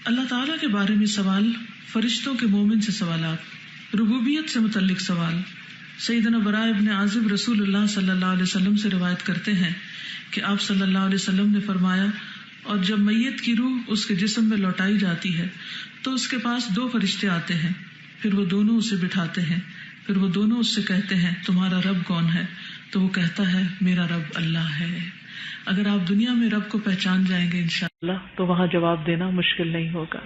اللہ تعالیٰ کے بارے میں سوال، فرشتوں کے مومن سے سوالات، ربوبیت سے متعلق سوال۔ سیدنا براء ابن عازب رسول اللہ صلی اللہ علیہ وسلم سے روایت کرتے ہیں کہ آپ صلی اللہ علیہ وسلم نے فرمایا، اور جب میت کی روح اس کے جسم میں لوٹائی جاتی ہے تو اس کے پاس 2 فرشتے آتے ہیں، پھر وہ دونوں اسے بٹھاتے ہیں، پھر وہ دونوں اس سے کہتے ہیں تمہارا رب کون ہے؟ تو وہ کہتا ہے میرا رب اللہ ہے۔ اگر آپ دنیا میں رب کو پہچان جائیں گے انشاءاللہ تو وہاں جواب دینا مشکل نہیں ہوگا۔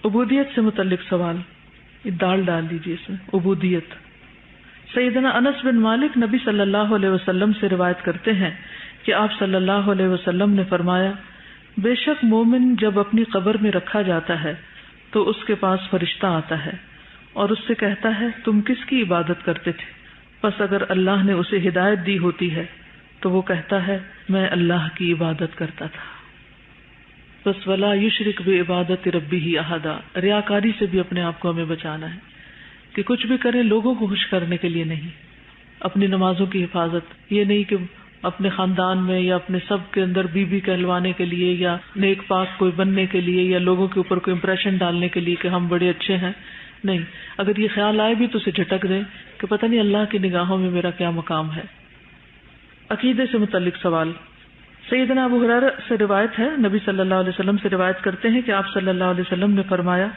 عبودیت سے متعلق سوال، ڈال دیجیے اس میں، عبودیت۔ سیدنا انس بن مالک نبی صلی اللہ علیہ وسلم سے روایت کرتے ہیں کہ آپ صلی اللہ علیہ وسلم نے فرمایا، بے شک مومن جب اپنی قبر میں رکھا جاتا ہے تو اس کے پاس فرشتہ آتا ہے اور اس سے کہتا ہے تم کس کی عبادت کرتے تھے؟ پس اگر اللہ نے اسے ہدایت دی ہوتی ہے تو وہ کہتا ہے میں اللہ کی عبادت کرتا تھا۔ بس ولا یشرک بعبادت ربہ احدا، ریاکاری سے بھی اپنے آپ کو ہمیں بچانا ہے کہ کچھ بھی کریں لوگوں کو خوش کرنے کے لیے نہیں، اپنی نمازوں کی حفاظت، یہ نہیں کہ اپنے خاندان میں یا اپنے سب کے اندر بی بی کہلوانے کے لیے یا نیک پاک کوئی بننے کے لیے یا لوگوں کے اوپر کوئی امپریشن ڈالنے کے لیے کہ ہم بڑے اچھے ہیں، نہیں۔ اگر یہ خیال آئے بھی تو اسے جھٹک دیں کہ پتہ نہیں اللہ کی نگاہوں میں میرا کیا مقام ہے۔ عقیدے سے متعلق سوال، سیدنا ابو ہریرہ سے روایت ہے، نبی صلی اللہ علیہ وسلم سے روایت کرتے ہیں کہ آپ صلی اللہ علیہ وسلم نے فرمایا،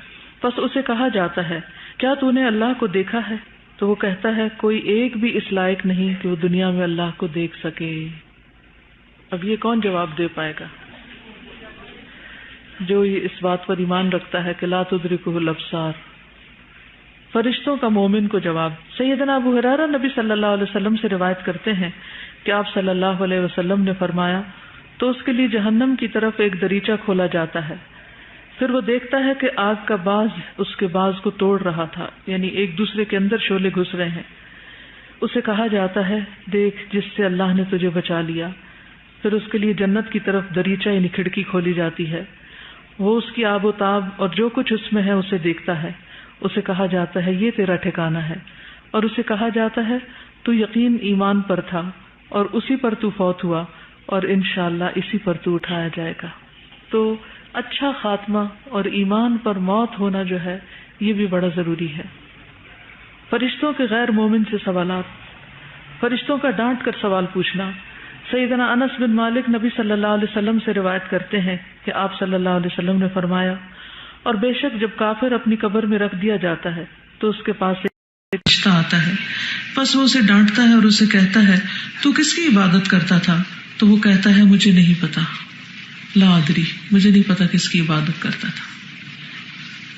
پس اسے کہا جاتا ہے کیا تو نے اللہ کو دیکھا ہے؟ تو وہ کہتا ہے کوئی ایک بھی اس لائق نہیں کہ وہ دنیا میں اللہ کو دیکھ سکے۔ اب یہ کون جواب دے پائے گا؟ جو یہ اس بات پر ایمان رکھتا ہے کہ لا تدرکہ الابصار۔ فرشتوں کا مومن کو جواب، سیدنا ابو ہریرہ نبی صلی اللہ علیہ وسلم سے روایت کرتے ہیں کہ آپ صلی اللہ علیہ وسلم نے فرمایا، تو اس کے لیے جہنم کی طرف ایک دریچہ کھولا جاتا ہے، پھر وہ دیکھتا ہے کہ آگ کا باز اس کے باز کو توڑ رہا تھا، یعنی ایک دوسرے کے اندر شعلے گھس رہے ہیں۔ اسے کہا جاتا ہے دیکھ جس سے اللہ نے تجھے بچا لیا۔ پھر اس کے لیے جنت کی طرف دریچہ یعنی کھڑکی کھولی جاتی ہے، وہ اس کی آب و تاب اور جو کچھ اس میں ہے اسے دیکھتا ہے۔ اسے کہا جاتا ہے یہ تیرا ٹھکانہ ہے، اور اسے کہا جاتا ہے تو یقین ایمان پر تھا اور اسی پر تو فوت ہوا اور انشاءاللہ اسی پر تو اٹھایا جائے گا۔ تو اچھا خاتمہ اور ایمان پر موت ہونا جو ہے یہ بھی بڑا ضروری ہے۔ فرشتوں کے غیر مومن سے سوالات، فرشتوں کا ڈانٹ کر سوال پوچھنا۔ سیدنا انس بن مالک نبی صلی اللہ علیہ وسلم سے روایت کرتے ہیں کہ آپ صلی اللہ علیہ وسلم نے فرمایا، اور بے شک جب کافر اپنی قبر میں رکھ دیا جاتا ہے تو اس کے پاس ایک فرشتہ آتا ہے، پس وہ اسے ڈانٹتا ہے اور اسے کہتا ہے تو کس کی عبادت کرتا تھا؟ تو وہ کہتا ہے مجھے نہیں پتا، لا ادری، مجھے نہیں پتا کس کی عبادت کرتا تھا۔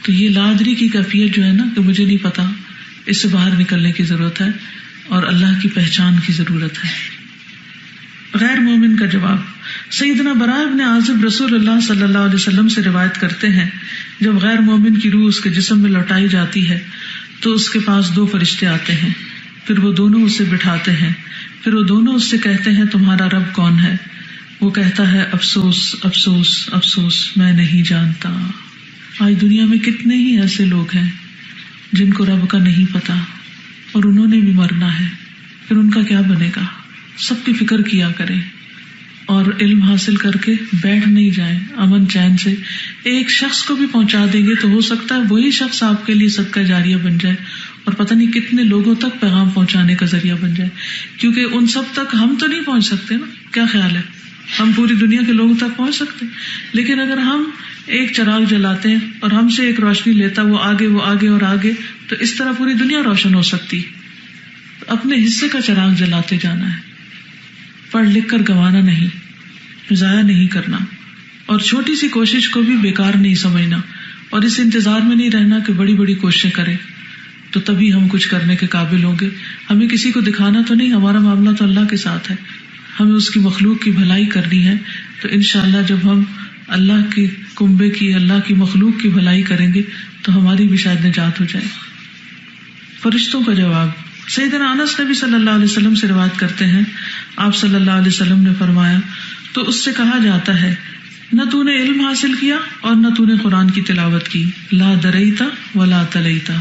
تو یہ لا ادری کی کیفیت جو ہے نا کہ مجھے نہیں پتا، اس سے باہر نکلنے کی ضرورت ہے اور اللہ کی پہچان کی ضرورت ہے۔ غیر مومن کا جواب، سیدنا براء ابن عازب رسول اللہ صلی اللہ علیہ وسلم سے روایت کرتے ہیں جب غیر مومن کی روح اس کے جسم میں لوٹائی جاتی ہے تو اس کے پاس 2 فرشتے آتے ہیں، پھر وہ دونوں اسے بٹھاتے ہیں، پھر وہ دونوں اس سے کہتے ہیں تمہارا رب کون ہے؟ وہ کہتا ہے افسوس افسوس افسوس میں نہیں جانتا۔ آج دنیا میں کتنے ہی ایسے لوگ ہیں جن کو رب کا نہیں پتا اور انہوں نے بھی مرنا ہے، پھر ان کا کیا بنے گا؟ سب کی فکر کیا کریں اور علم حاصل کر کے بیٹھ نہیں جائیں، امن چین سے ایک شخص کو بھی پہنچا دیں گے تو ہو سکتا ہے وہی شخص آپ کے لیے صدقہ جاریہ بن جائے اور پتہ نہیں کتنے لوگوں تک پیغام پہنچانے کا ذریعہ بن جائے، کیونکہ ان سب تک ہم تو نہیں پہنچ سکتے نا۔ کیا خیال ہے؟ ہم پوری دنیا کے لوگوں تک پہنچ سکتے ہیں، لیکن اگر ہم ایک چراغ جلاتے ہیں اور ہم سے ایک روشنی لیتا وہ آگے اور آگے، تو اس طرح پوری دنیا روشن ہو سکتی۔ اپنے حصے کا چراغ جلاتے جانا ہے، پڑھ لکھ کر گنوانا نہیں، ضائع نہیں کرنا، اور چھوٹی سی کوشش کو بھی بیکار نہیں سمجھنا اور اس انتظار میں نہیں رہنا کہ بڑی بڑی کوششیں کریں تو تبھی ہم کچھ کرنے کے قابل ہوں گے۔ ہمیں کسی کو دکھانا تو نہیں، ہمارا معاملہ تو اللہ کے ساتھ ہے، ہمیں اس کی مخلوق کی بھلائی کرنی ہے۔ تو انشاءاللہ جب ہم اللہ کی کنبے کی، اللہ کی مخلوق کی بھلائی کریں گے تو ہماری بھی شاید نجات ہو جائے۔ فرشتوں کا جواب، سیدنا انس نبی صلی اللہ علیہ وسلم سے روایت کرتے ہیں آپ صلی اللہ علیہ وسلم نے فرمایا، تو اس سے کہا جاتا ہے نہ تو نے علم حاصل کیا اور نہ تو نے قرآن کی تلاوت کی، لا دریتا ولا تلیتا۔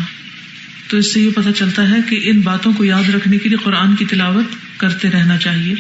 تو اس سے یہ پتہ چلتا ہے کہ ان باتوں کو یاد رکھنے کے لیے قرآن کی تلاوت کرتے رہنا چاہیے۔